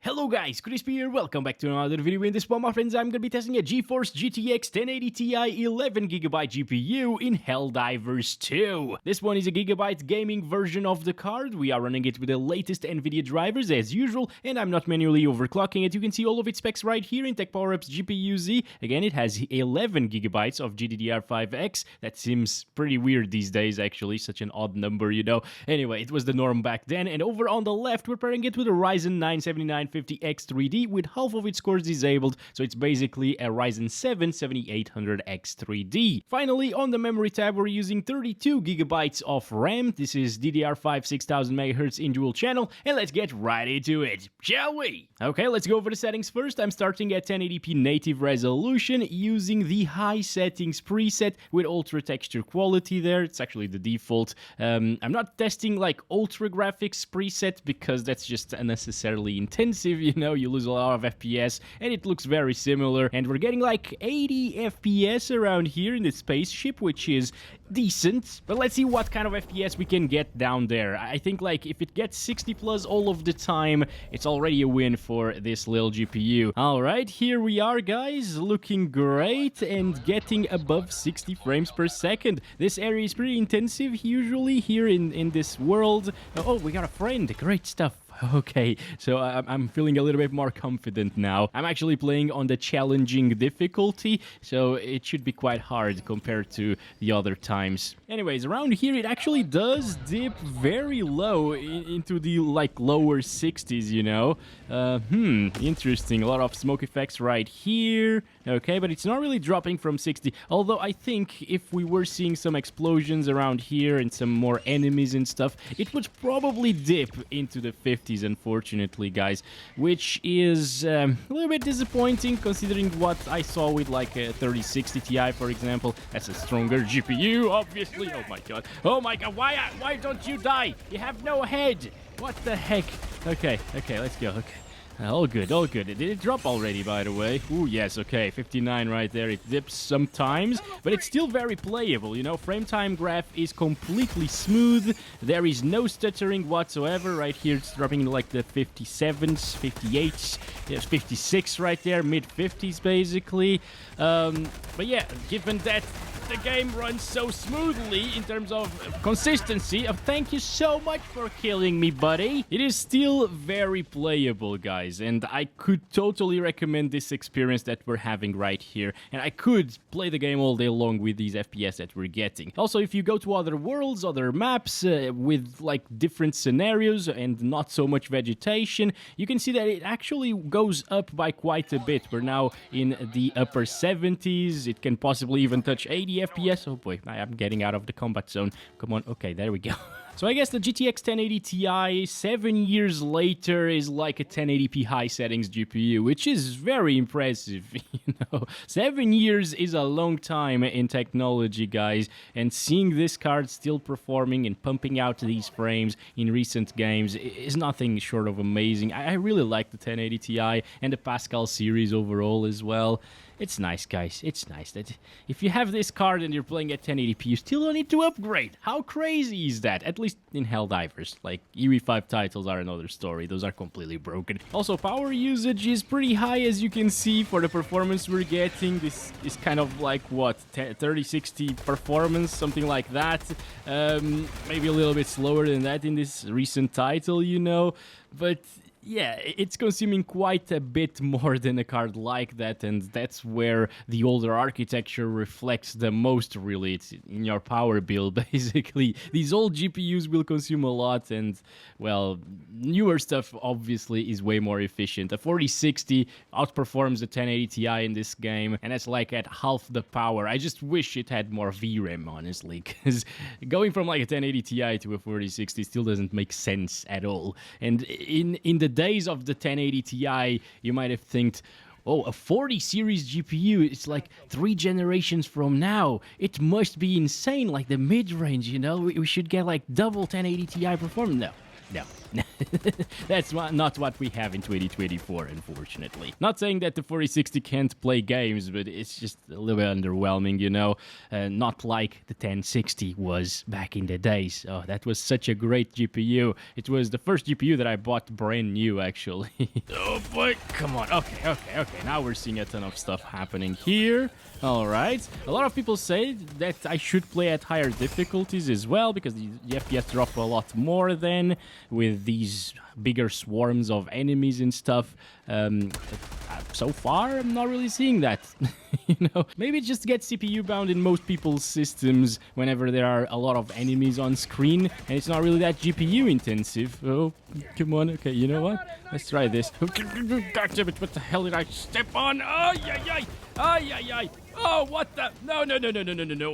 Hello guys, Crispy here, welcome back to another video. In this one, my friends, I'm gonna be testing a GeForce GTX 1080 Ti 11GB GPU in Helldivers 2. This one is a Gigabyte gaming version of the card. We are running it with the latest Nvidia drivers as usual, and I'm not manually overclocking it. You can see all of its specs right here in Tech PowerUp's GPU-Z. Again, it has 11GB of GDDR5X. That seems pretty weird these days, actually, such an odd number, you know. Anyway, it was the norm back then, and over on the left, we're pairing it with a Ryzen 9 7950X 3D with half of its cores disabled, so it's basically a Ryzen 7 7800X 3D. Finally, on the memory tab, we're using 32GB of RAM. This is DDR5 6000MHz in dual channel, and let's get right into it, shall we? Okay, let's go over the settings first. I'm starting at 1080p native resolution using the high settings preset with ultra texture quality there. It's actually the default. I'm not testing like ultra graphics preset because that's just unnecessarily intensive, you know, you lose a lot of FPS, and it looks very similar, and we're getting like 80 FPS around here in the spaceship, which is decent, but let's see what kind of FPS we can get down there. I think like if it gets 60 plus all of the time, it's already a win for this little GPU. Alright, here we are guys, looking great and getting above 60 frames per second. This area is pretty intensive usually here in this world. Oh, we got a friend, great stuff. Okay, so I'm feeling a little bit more confident now. I'm actually playing on the challenging difficulty, so it should be quite hard compared to the other times. Anyways, around here it actually does dip very low into the like lower 60s, you know. Interesting. A lot of smoke effects right here. Okay, but it's not really dropping from 60. Although I think if we were seeing some explosions around here and some more enemies and stuff, it would probably dip into the 50s, unfortunately, guys. Which is a little bit disappointing considering what I saw with like a 3060 Ti, for example. That's a stronger GPU, obviously. Oh my god. Oh my god, why don't you die? You have no head. What the heck? Okay, let's go. Okay. All good, all good. Did it drop already, by the way? Ooh, yes, okay. 59 right there. It dips sometimes, but it's still very playable, you know? Frame time graph is completely smooth. There is no stuttering whatsoever. Right here, it's dropping like the 57s, 58s. There's 56 right there, mid-50s, basically. But yeah, given that the game runs so smoothly in terms of consistency, thank you so much for killing me, buddy. It is still very playable, guys, and I could totally recommend this experience that we're having right here, and I could play the game all day long with these FPS that we're getting. Also, if you go to other worlds, other maps with like different scenarios and not so much vegetation, you can see that it actually goes up by quite a bit. We're now in the upper 70s. It can possibly even touch 80 FPS. Oh boy, I am getting out of the combat zone. Come on, okay, there we go. So I guess the GTX 1080 Ti 7 years later is like a 1080p high settings GPU, which is very impressive, you know. 7 years is a long time in technology, guys, and seeing this card still performing and pumping out these frames in recent games is nothing short of amazing. I really like the 1080 Ti and the Pascal series overall as well. It's nice, guys. It's nice that if you have this card and you're playing at 1080p, you still don't need to upgrade. How crazy is that? At least in Helldivers. Like, UE5 titles are another story. Those are completely broken. Also, power usage is pretty high, as you can see, for the performance we're getting. This is kind of like, what, 3060 performance, something like that. Maybe a little bit slower than that in this recent title, you know. But yeah, it's consuming quite a bit more than a card like that, and that's where the older architecture reflects the most, really. It's in your power bill, basically. These old GPUs will consume a lot, and, well, newer stuff, obviously, is way more efficient. A 4060 outperforms the 1080 Ti in this game, and that's like at half the power. I just wish it had more VRAM, honestly, because going from like a 1080 Ti to a 4060 still doesn't make sense at all. And in the days of the 1080 Ti, you might have think, oh, a 40 series GPU, it's like 3 generations from now. It must be insane, like the mid-range, you know? We should get like double 1080 Ti performance. No. That's not what we have in 2024, unfortunately. Not saying that the 4060 can't play games, but it's just a little bit underwhelming, you know. Not like the 1060 was back in the days. Oh, that was such a great GPU. It was the first GPU that I bought brand new, actually. Oh boy, come on. Okay. Now we're seeing a ton of stuff happening here. All right. A lot of people say that I should play at higher difficulties as well, because the FPS drop a lot more then with these bigger swarms of enemies and stuff. So far, I'm not really seeing that. You know, maybe it just gets CPU bound in most people's systems whenever there are a lot of enemies on screen, and it's not really that GPU intensive. Oh, come on. Okay, you know what? Let's try this. God damn it, what the hell did I step on? Oh, yeah. Oh, what the? No.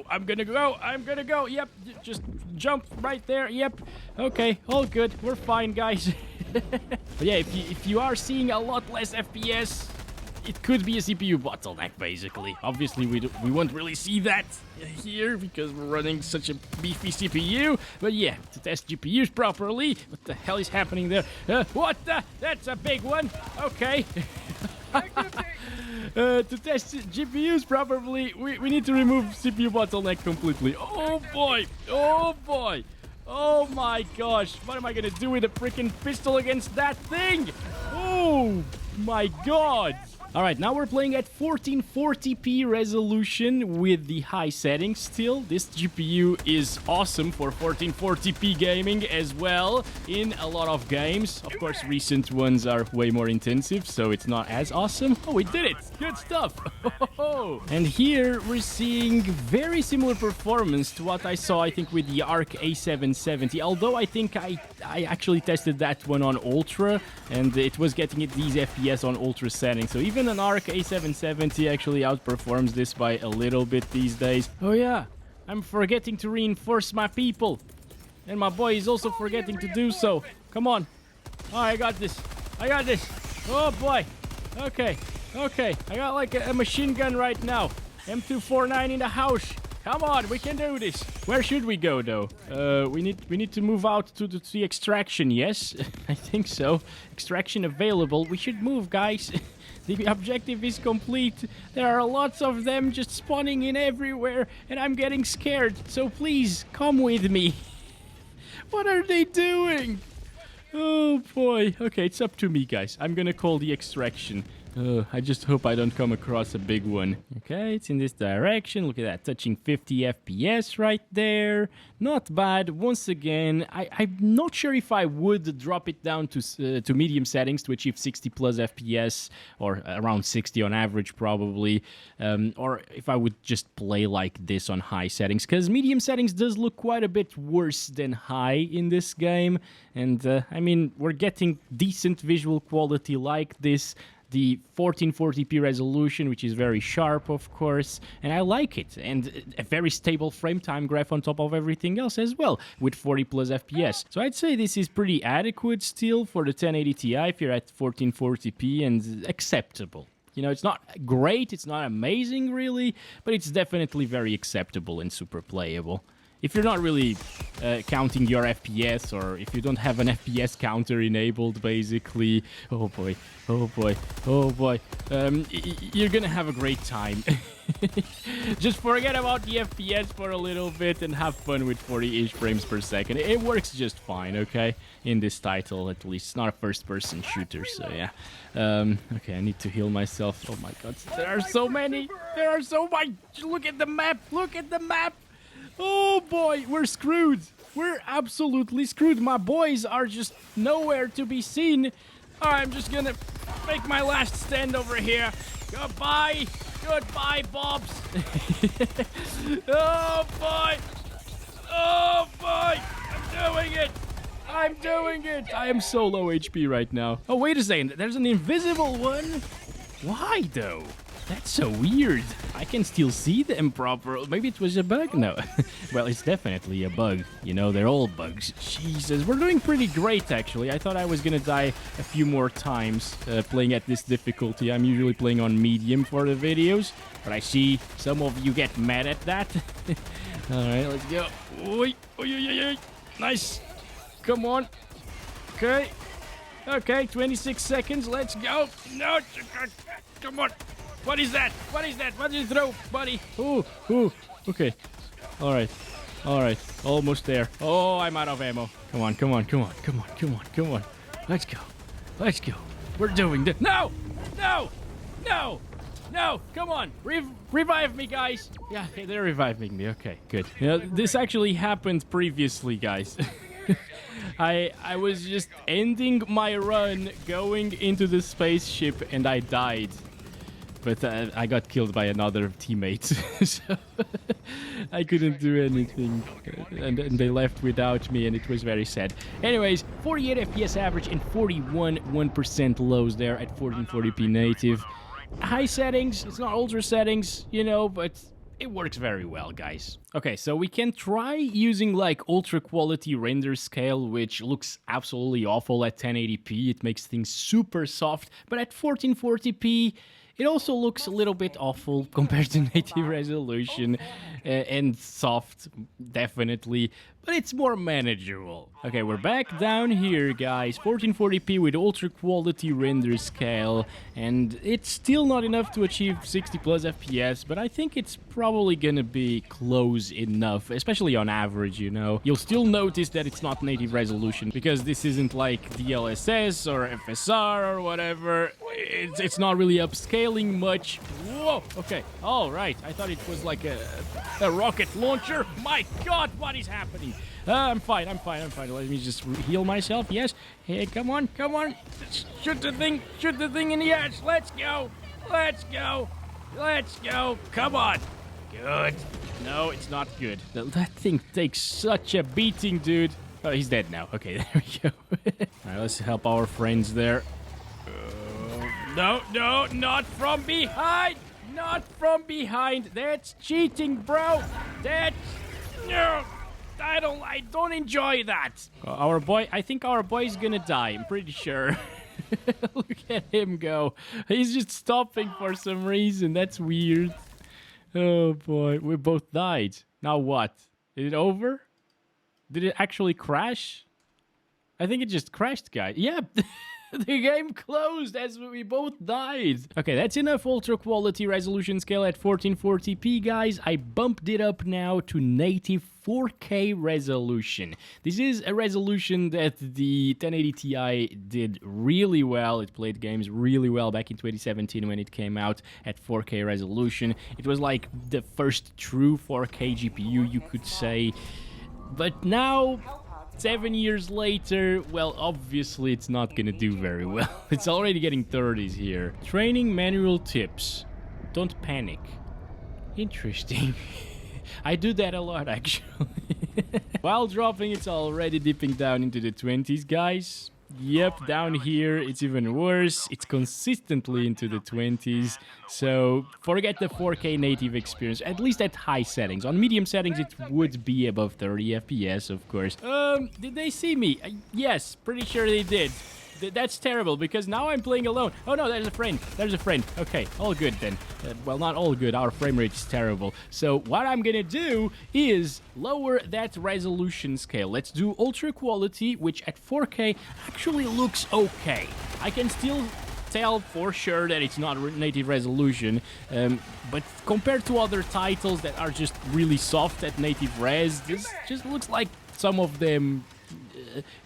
I'm gonna go. Yep, just jump right there. Yep. Okay, all good. We're fine, guys. But yeah, if you are seeing a lot less FPS, it could be a CPU bottleneck, basically. Obviously, we won't really see that here because we're running such a beefy CPU. But yeah, to test GPUs properly, what the hell is happening there? What the? That's a big one. Okay. To test GPUs properly, we need to remove CPU bottleneck completely. Oh boy! Oh my gosh! What am I gonna do with a freaking pistol against that thing? Oh my god! Alright, now we're playing at 1440p resolution with the high settings still. This GPU is awesome for 1440p gaming as well in a lot of games. Of course, recent ones are way more intensive, so it's not as awesome. Oh, we did it! Good stuff! And here we're seeing very similar performance to what I saw, I think, with the Arc A770. Although I think I actually tested that one on Ultra, and it was getting it these FPS on Ultra settings. So even an Arc A770 actually outperforms this by a little bit these days. Oh yeah, I'm forgetting to reinforce my people. And my boy is also forgetting to do so. Come on. Oh, I got this. Oh boy. Okay. I got like a machine gun right now. M249 in the house. Come on, we can do this. Where should we go, though? We need to move out to the extraction, yes? I think so. Extraction available. We should move, guys. The objective is complete. There are lots of them just spawning in everywhere, and I'm getting scared. So please, come with me. What are they doing? Oh, boy. Okay, it's up to me, guys. I'm gonna call the extraction. I just hope I don't come across a big one. Okay, it's in this direction. Look at that, touching 50 FPS right there. Not bad. Once again, I'm not sure if I would drop it down to medium settings to achieve 60 plus FPS, or around 60 on average probably, or if I would just play like this on high settings, because medium settings does look quite a bit worse than high in this game. And I mean, we're getting decent visual quality like this. The 1440p resolution, which is very sharp, of course, and I like it. And a very stable frame time graph on top of everything else as well, with 40 plus FPS. So I'd say this is pretty adequate still for the 1080 Ti if you're at 1440p, and acceptable. You know, it's not great, it's not amazing really, but it's definitely very acceptable and super playable. If you're not really counting your FPS, or if you don't have an FPS counter enabled, basically, oh boy, you're gonna have a great time. Just forget about the FPS for a little bit and have fun with 40-ish frames per second. It works just fine, okay? In this title, at least. It's not a first-person shooter, so yeah. Okay, I need to heal myself. Oh my god, there are so many! There are so much! Look at the map! Look at the map! Oh boy, we're screwed. We're absolutely screwed. My boys are just nowhere to be seen. I'm just gonna make my last stand over here. Goodbye. Goodbye, Bobs. Oh boy. Oh boy. I'm doing it. I am so low HP right now. Oh, wait a second. There's an invisible one. Why though? That's so weird. I can still see them properly. Maybe it was a bug? No. Well, it's definitely a bug. You know, they're all bugs. Jesus, we're doing pretty great, actually. I thought I was gonna die a few more times playing at this difficulty. I'm usually playing on medium for the videos, but I see some of you get mad at that. All right, let's go. Oi, oi, oi, oi, oi. Nice. Come on. Okay. Okay, 26 seconds. Let's go. No. Come on. What is that? What is that? What did you throw, buddy? Ooh. Okay. All right. Almost there. Oh, I'm out of ammo. Come on. Let's go. We're doing this. No. Come on. Revive me, guys. Yeah, they're reviving me. Okay, good. You know, this actually happened previously, guys. I was just ending my run, going into the spaceship, and I died. But I got killed by another teammate, so I couldn't do anything. And they left without me, and it was very sad. Anyways, 48 FPS average and 1% lows there at 1440p native. High settings, it's not ultra settings, you know, but it works very well, guys. Okay, so we can try using like ultra quality render scale, which looks absolutely awful at 1080p. It makes things super soft, but at 1440p, it also looks a little bit awful compared to native resolution and soft, definitely, but it's more manageable. Okay, we're back down here, guys. 1440p with ultra quality render scale, and it's still not enough to achieve 60 plus FPS, but I think it's probably gonna be close enough, especially on average, you know. You'll still notice that it's not native resolution, because this isn't like DLSS or FSR or whatever. It's not really upscaling much. Whoa, okay, all right. I thought it was like a rocket launcher. My God, what is happening? I'm fine. Let me just heal myself. Yes. Hey, come on. Shoot the thing in the edge. Let's go. Come on. Good. No, it's not good. That thing takes such a beating, dude. Oh, he's dead now. Okay, there we go. All right, let's help our friends there. No, not from behind. That's cheating, bro. No. I don't enjoy that. Our boy, I think our boy's gonna die. I'm pretty sure. Look at him go. He's just stopping for some reason. That's weird. Oh boy, we both died. Now what? Is it over? Did it actually crash? I think it just crashed, guys. Yep. The game closed as we both died. Okay, that's enough ultra quality resolution scale at 1440p, guys. I bumped it up now to native 4K resolution. This is a resolution that the 1080 Ti did really well. It played games really well back in 2017 when it came out at 4K resolution. It was like the first true 4K GPU, you could say. But now, 7 years later, well, obviously it's not gonna do very well. It's already getting 30s here. Training manual tips. Don't panic. Interesting. I do that a lot, actually. While dropping, it's already dipping down into the 20s, guys. Yep, down here it's even worse. It's consistently into the 20s. So forget the 4K native experience, at least at high settings. On medium settings it would be above 30 FPS, of course. Did they see me? Yes, pretty sure they did. That's terrible, because now I'm playing alone. Oh no, there's a friend. Okay, all good then. Well, not all good. Our frame rate is terrible. So what I'm gonna do is lower that resolution scale. Let's do ultra quality, which at 4K actually looks okay. I can still tell for sure that it's not native resolution, but compared to other titles that are just really soft at native res, this just looks like some of them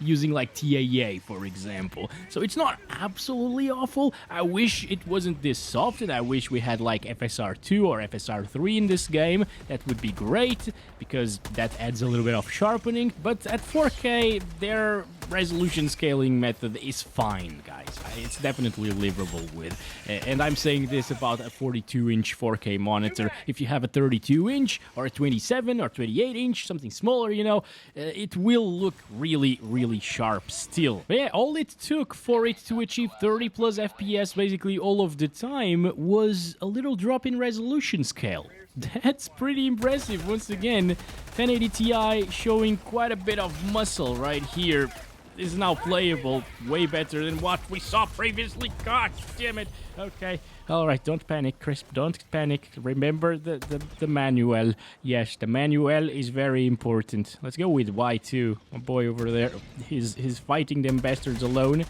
using like TAA, for example. So it's not absolutely awful. I wish it wasn't this soft, and I wish we had like FSR2 or FSR3 in this game. That would be great, because that adds a little bit of sharpening. But at 4K, their resolution scaling method is fine, guys. It's definitely livable with. And I'm saying this about a 42-inch 4K monitor. If you have a 32-inch or a 27 or 28-inch, something smaller, you know, it will look really sharp still. But yeah, all it took for it to achieve 30 plus FPS basically all of the time was a little drop in resolution scale. That's pretty impressive. Once again, 1080 Ti showing quite a bit of muscle right here. is now playable. Way better than what we saw previously. God damn it. Okay. All right, don't panic, Crisp. Don't panic. Remember the manual. Yes, the manual is very important. Let's go with Y2. My boy over there. He's fighting them bastards alone.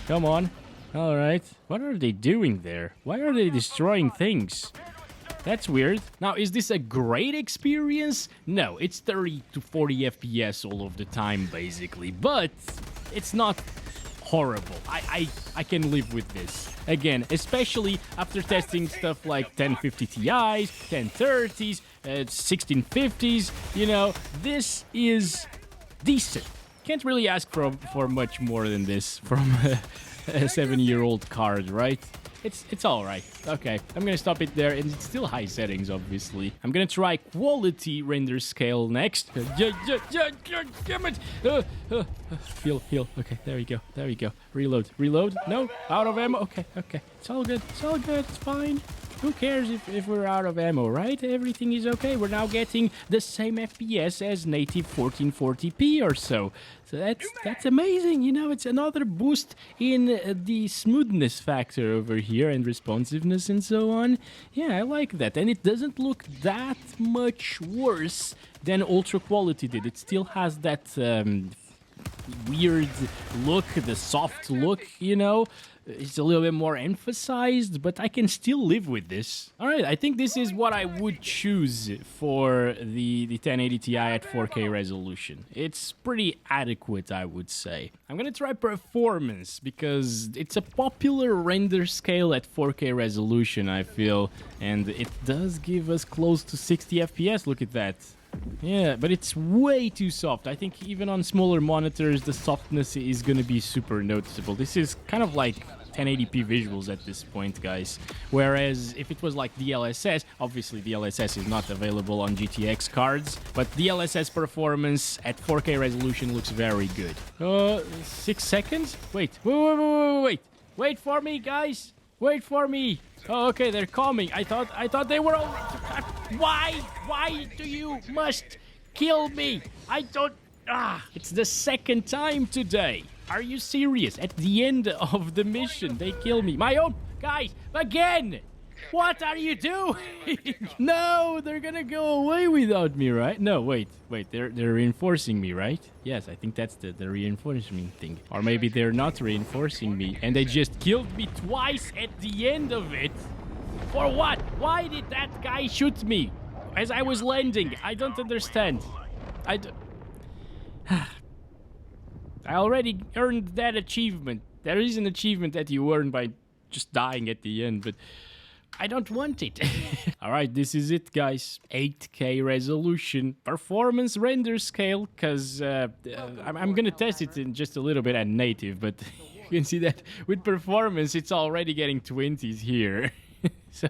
Come on. All right. What are they doing there? Why are they destroying things? That's weird. Now, is this a great experience? No, it's 30 to 40 FPS all of the time, basically. But it's not horrible. I can live with this. Again, especially after testing stuff like 1050 Ti's, 1030s, 1650s. You know, this is decent. Can't really ask for much more than this from a 7-year-old card, right? It's all right. Okay, I'm gonna stop it there, and it's still high settings, obviously. I'm gonna try quality render scale next. Damn it! Heal. Okay, there we go. Reload. No, out of ammo. Okay. It's all good. It's fine. Who cares if we're out of ammo, right? Everything is okay. We're now getting the same FPS as native 1440p or so. So that's amazing. You know, it's another boost in the smoothness factor over here and responsiveness and so on. Yeah, I like that. And it doesn't look that much worse than Ultra Quality did. It still has that weird look, the soft look, you know. It's a little bit more emphasized, but I can still live with this. All right, I think this is what I would choose for the 1080 Ti at 4K resolution. It's pretty adequate, I would say. I'm gonna try performance because it's a popular render scale at 4K resolution, I feel, and it does give us close to 60 FPS. Look at that. Yeah, but it's way too soft. I think even on smaller monitors, the softness is going to be super noticeable. This is kind of like 1080p visuals at this point, guys. Whereas if it was like DLSS, obviously DLSS is not available on GTX cards, but DLSS performance at 4K resolution looks very good. 6 seconds? Wait for me, guys. Wait for me. Oh, okay, they're coming. I thought they were all... Why do you must kill me? I don't... it's the second time today. Are you serious? At the end of the mission, they kill me. My own... Guys, again! What are you doing? No, they're gonna go away without me, right? No, wait. They're reinforcing me, right? Yes, I think that's the reinforcement thing. Or maybe they're not reinforcing me, and they just killed me twice at the end of it. For what? Why did that guy shoot me as I was landing? I don't understand. I already earned that achievement. There is an achievement that you earn by just dying at the end, but I don't want it. All right, this is it, guys. 8K resolution, performance render scale, because I'm going to test it in just a little bit at native, but you can see that with performance, it's already getting 20s here. So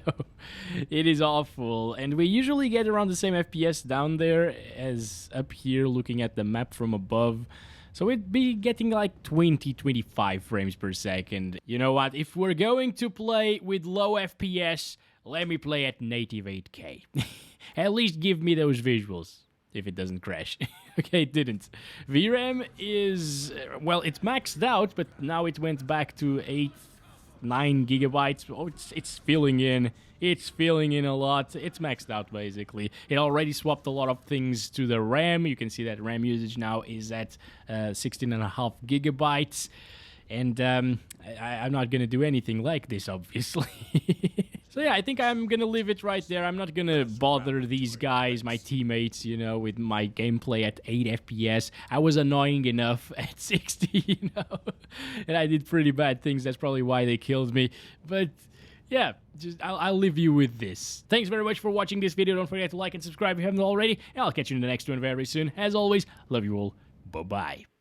it is awful, and we usually get around the same FPS down there as up here looking at the map from above. So we'd be getting like 20-25 frames per second. You know what? If we're going to play with low FPS, let me play at native 8K. At least give me those visuals, if it doesn't crash. Okay, it didn't. VRAM is, well, it's maxed out, but now it went back to 9 gigabytes. Oh, it's filling in. It's filling in a lot. It's maxed out, basically. It already swapped a lot of things to the RAM. You can see that RAM usage now is at 16.5 gigabytes. And I'm not going to do anything like this, obviously. So yeah, I think I'm going to leave it right there. I'm not going to bother these guys, my teammates, you know, with my gameplay at 8 FPS. I was annoying enough at 60, you know. And I did pretty bad things. That's probably why they killed me. But yeah, just I'll leave you with this. Thanks very much for watching this video. Don't forget to like and subscribe if you haven't already. And I'll catch you in the next one very soon. As always, love you all. Bye-bye.